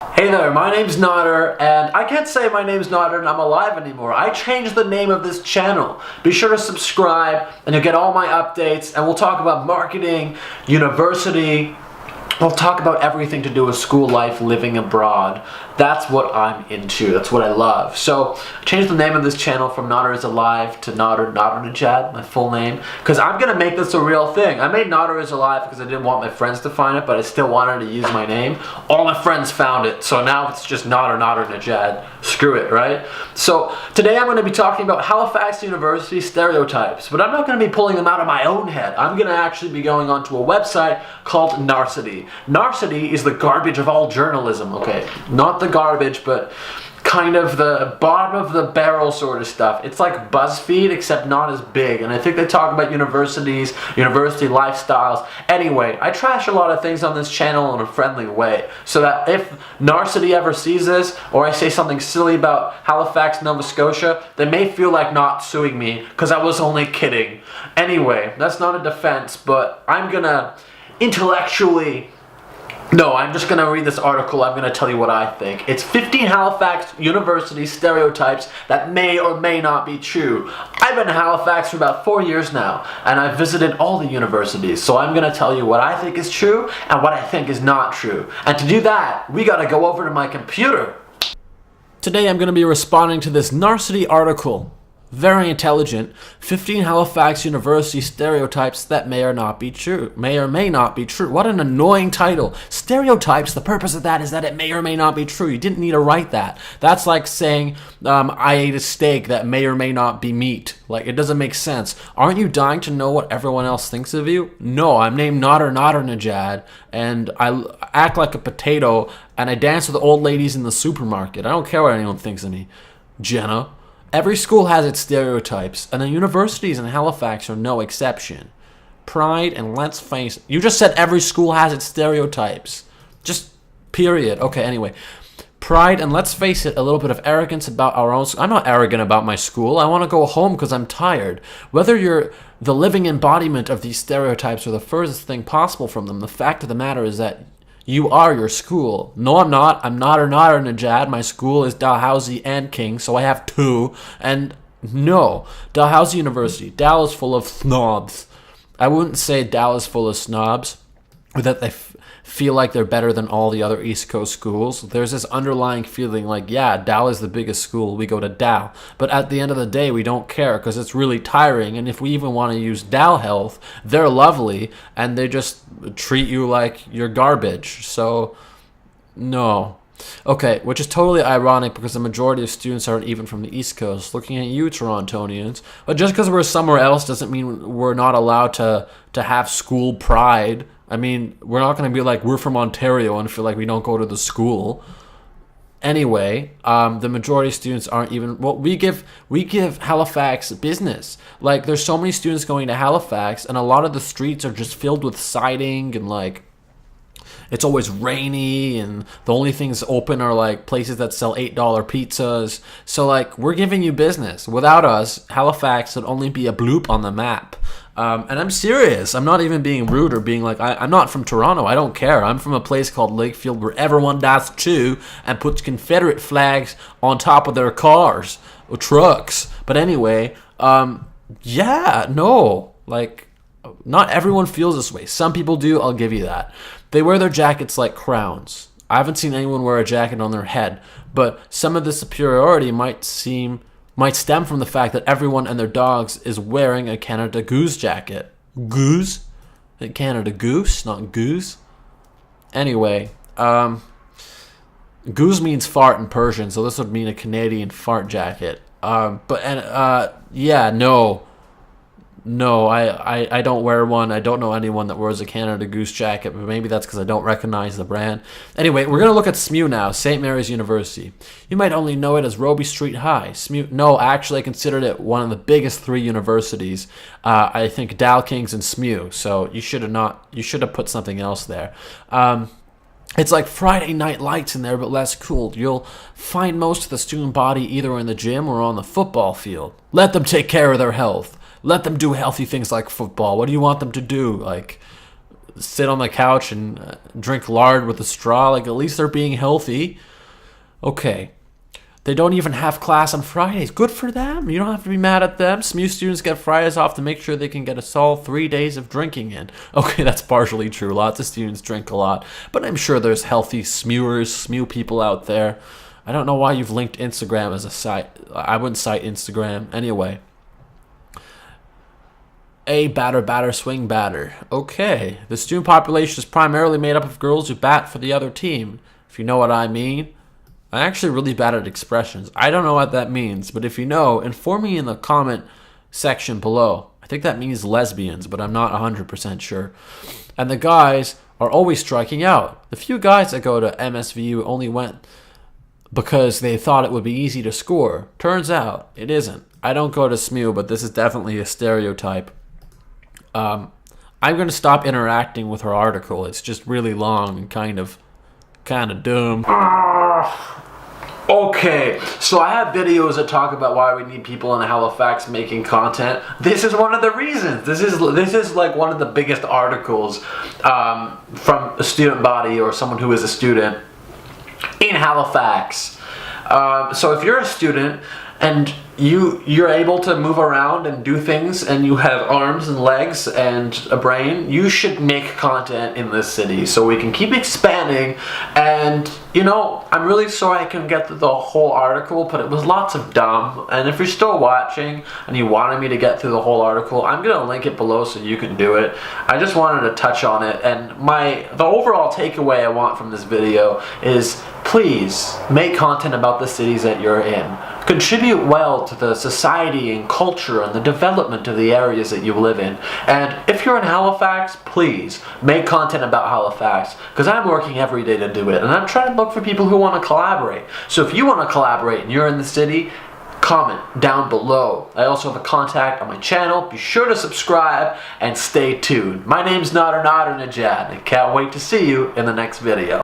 Hey there, my name's Nodder, and I can't say my name's Nodder and I'm alive anymore. I changed the name of this channel. Be sure to subscribe and you'll get all my updates, and we'll talk about marketing, university, we'll talk about everything to do with school life, living abroad. That's what I'm into. That's what I love. So, I changed the name of this channel from Nodder is Alive to Nodder Najad, my full name, because I'm going to make this a real thing. I made Nodder is Alive because I didn't want my friends to find it, but I still wanted to use my name. All my friends found it, so now it's just Nodder Najad. Screw it, right? So, today I'm going to be talking about Halifax Unvieristy Stereotypes, but I'm not going to be pulling them out of my own head. I'm going to actually be going onto a website called Narcity. Narcity is the garbage of all journalism, okay? Not the garbage, but kind of the bottom of the barrel sort of stuff. It's like BuzzFeed, except not as big, and I think they talk about universities, university lifestyles. Anyway, I trash a lot of things on this channel in a friendly way, so that if Narcity ever sees this, or I say something silly about Halifax, Nova Scotia, they may feel like not suing me, because I was only kidding. Anyway, that's not a defense, but I'm gonna intellectually... No, I'm just going to read this article. I'm going to tell you what I think. It's 15 Halifax Unvieristy Stereotypes that may or may not be true. I've been in Halifax for about 4 years now, and I've visited all the universities, so I'm going to tell you what I think is true and what I think is not true. And to do that, we got to go over to my computer. Today I'm going to be responding to this Narcity article. Very intelligent. 15 Halifax Unvieristy Stereotypes that may or not be true. May or may not be true. What an annoying title. Stereotypes, the purpose of that is that it may or may not be true. You didn't need to write that. That's like saying, I ate a steak that may or may not be meat. Like, it doesn't make sense. Aren't you dying to know what everyone else thinks of you? No, I'm named Nodder Najad, and I act like a potato, and I dance with the old ladies in the supermarket. I don't care what anyone thinks of me. Jenna. Every school has its stereotypes, and the universities in Halifax are no exception. Pride and let's face it. You just said every school has its stereotypes. Just period. Okay, anyway. Pride and let's face it, a little bit of arrogance about our own school. I'm not arrogant about my school. I want to go home because I'm tired. Whether you're the living embodiment of these stereotypes or the furthest thing possible from them, the fact of the matter is that you are your school. No, I'm not. I'm not or Najad. My school is Dalhousie and King, so I have two. And no, Dalhousie University. Dal is full of snobs. I wouldn't say Dal is full of snobs, or that they feel like they're better than all the other East Coast schools. There's this underlying feeling like, yeah, Dal is the biggest school, we go to Dal. But at the end of the day, we don't care because it's really tiring. And if we even want to use Dal Health, they're lovely and they just treat you like you're garbage. So, no. Okay, which is totally ironic because the majority of students aren't even from the East Coast. Looking at you, Torontonians. But just because we're somewhere else doesn't mean we're not allowed to have school pride. I mean, we're not going to be like, we're from Ontario and feel like we don't go to the school. Anyway, the majority of students aren't even... Well, we give Halifax business. Like, there's so many students going to Halifax, and a lot of the streets are just filled with siding, and, like, it's always rainy, and the only things open are, like, places that sell $8 pizzas. So, like, we're giving you business. Without us, Halifax would only be a bloop on the map. And I'm serious. I'm not even being rude or being like, I'm not from Toronto. I don't care. I'm from a place called Lakefield where everyone does too and puts Confederate flags on top of their cars or trucks. But anyway, yeah, no. Like, not everyone feels this way. Some people do, I'll give you that. They wear their jackets like crowns. I haven't seen anyone wear a jacket on their head. But some of the superiority might stem from the fact that everyone and their dogs is wearing a Canada Goose jacket. Goose? Canada Goose, not goose. Anyway, goose means fart in Persian, so this would mean a Canadian fart jacket. Yeah, no, I don't wear one. I don't know anyone that wears a Canada Goose jacket, but maybe that's because I don't recognize the brand. Anyway, we're going to look at SMU now, St. Mary's University. You might only know it as Robie Street High. SMU, no, actually I considered it one of the biggest three universities. I think Dal Kings and SMU, so you should have put something else there. It's like Friday Night Lights in there, but less cool. You'll find most of the student body either in the gym or on the football field. Let them take care of their health. Let them do healthy things like football. What do you want them to do? Like, sit on the couch and drink lard with a straw. Like, at least they're being healthy. Okay. They don't even have class on Fridays. Good for them. You don't have to be mad at them. SMU students get Fridays off to make sure they can get a solid 3 days of drinking in. Okay, that's partially true. Lots of students drink a lot. But I'm sure there's healthy SMU people out there. I don't know why you've linked Instagram as a site. I wouldn't cite Instagram. Anyway. A batter, swing batter. Okay. The student population is primarily made up of girls who bat for the other team. If you know what I mean. I'm actually really bad at expressions. I don't know what that means, but if you know, inform me in the comment section below. I think that means lesbians, but I'm not 100% sure. And the guys are always striking out. The few guys that go to MSVU only went because they thought it would be easy to score. Turns out, it isn't. I don't go to SMU, but this is definitely a stereotype. I'm going to stop interacting with her article. It's just really long and kind of dumb. Okay, so I have videos that talk about why we need people in Halifax making content. This is one of the reasons. This is like one of the biggest articles from a student body or someone who is a student in Halifax. So if you're a student and you're able to move around and do things and you have arms and legs and a brain, you should make content in this city so we can keep expanding. And I'm really sorry I couldn't get through the whole article, but it was lots of dumb. And if you're still watching and you wanted me to get through the whole article, I'm gonna link it below so you can do it. I just wanted to touch on it, and the overall takeaway I want from this video is please make content about the cities that you're in. Contribute well to the society and culture and the development of the areas that you live in. And if you're in Halifax, please make content about Halifax, because I'm working every day to do it, and I'm trying to look for people who want to collaborate. So if you want to collaborate and you're in the city, comment down below. I also have a contact on my channel. Be sure to subscribe and stay tuned. My name's Nader Najad, and I can't wait to see you in the next video.